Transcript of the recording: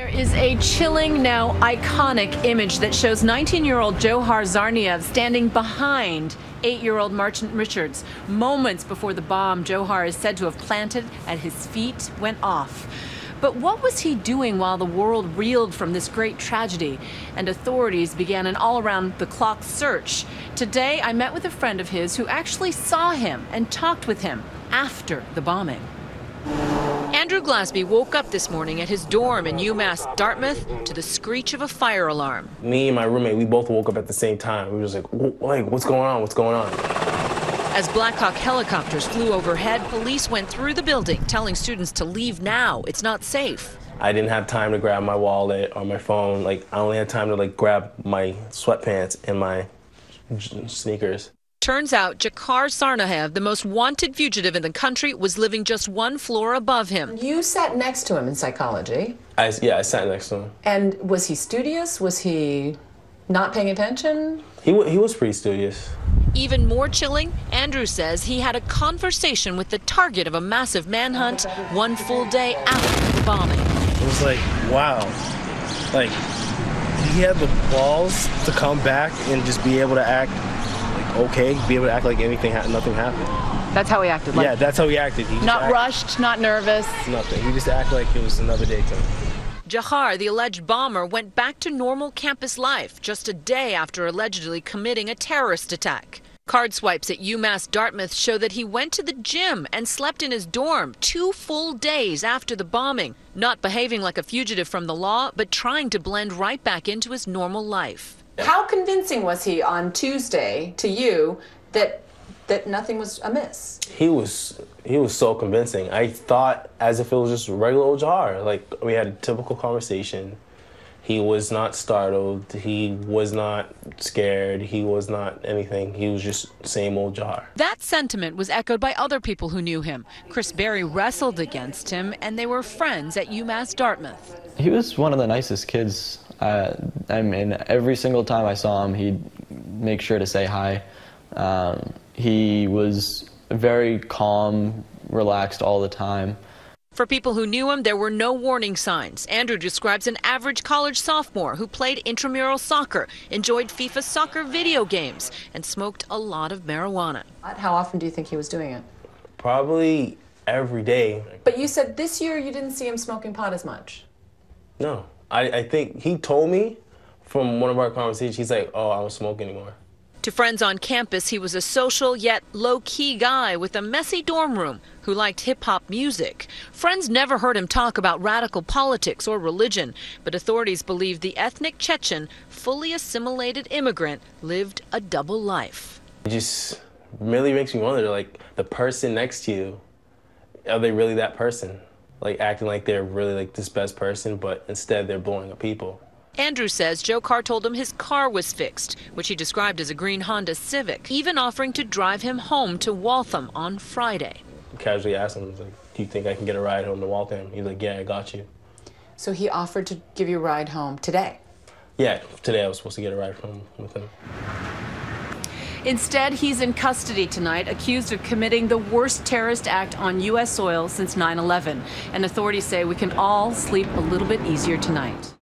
There is a chilling, now iconic image that shows 19-year-old Dzhokhar Tsarnaev standing behind 8-year-old Martin Richards. Moments before the bomb Dzhokhar is said to have planted at his feet went off. But what was he doing while the world reeled from this great tragedy and authorities began an all-around-the-clock search? Today, I met with a friend of his who actually saw him and talked with him after the bombing. Andrew Glasby woke up this morning at his dorm in UMass Dartmouth to the screech of a fire alarm. Me and my roommate, we both woke up at the same time. We were just like, what's going on? What's going on? As Black Hawk helicopters flew overhead, police went through the building, telling students to leave now. It's not safe. I didn't have time to grab my wallet or my phone. I only had time to grab my sweatpants and my sneakers. Turns out Dzhokhar Tsarnaev, the most wanted fugitive in the country, was living just one floor above him. You sat next to him in psychology. I sat next to him. And was he studious? Was he not paying attention? He was pretty studious. Even more chilling, Andrew says he had a conversation with the target of a massive manhunt one full day after the bombing. It was like, wow. He had the balls to come back and just be able to act okay, be able to act like nothing happened. That's how he acted? Yeah, that's how he acted. Not rushed, not nervous? Nothing. He just acted like it was another day to him. Dzhokhar, the alleged bomber, went back to normal campus life just a day after allegedly committing a terrorist attack. Card swipes at UMass Dartmouth show that he went to the gym and slept in his dorm 2 full days after the bombing, not behaving like a fugitive from the law, but trying to blend right back into his normal life. How convincing was he on Tuesday to you that nothing was amiss? He was so convincing. I thought as if it was just regular old Dzhokhar. We had a typical conversation. He was not startled. He was not scared. He was not anything. He was just same old Dzhokhar. That sentiment was echoed by other people who knew him. Chris Berry wrestled against him, and they were friends at UMass Dartmouth. He was one of the nicest kids. I mean, every single time I saw him, he'd make sure to say hi. He was very calm, relaxed all the time. For people who knew him, there were no warning signs. Andrew describes an average college sophomore who played intramural soccer, enjoyed FIFA soccer video games, and smoked a lot of marijuana. How often do you think he was doing it? Probably every day. But you said this year you didn't see him smoking pot as much. No. I think he told me from one of our conversations, he's like, oh, I don't smoke anymore. To friends on campus, he was a social yet low-key guy with a messy dorm room who liked hip-hop music. Friends never heard him talk about radical politics or religion, but authorities believe the ethnic Chechen, fully assimilated immigrant, lived a double life. It just really makes me wonder, the person next to you, are they really that person? Acting like they're really this best person, but instead they're blowing up people. Andrew says Dzhokhar told him his car was fixed, which he described as a green Honda Civic, even offering to drive him home to Waltham on Friday. Casually asked him, do you think I can get a ride home to Waltham? He's like, yeah, I got you. So he offered to give you a ride home today? Yeah, today I was supposed to get a ride home with him. Instead, he's in custody tonight, accused of committing the worst terrorist act on U.S. soil since 9/11. And authorities say we can all sleep a little bit easier tonight.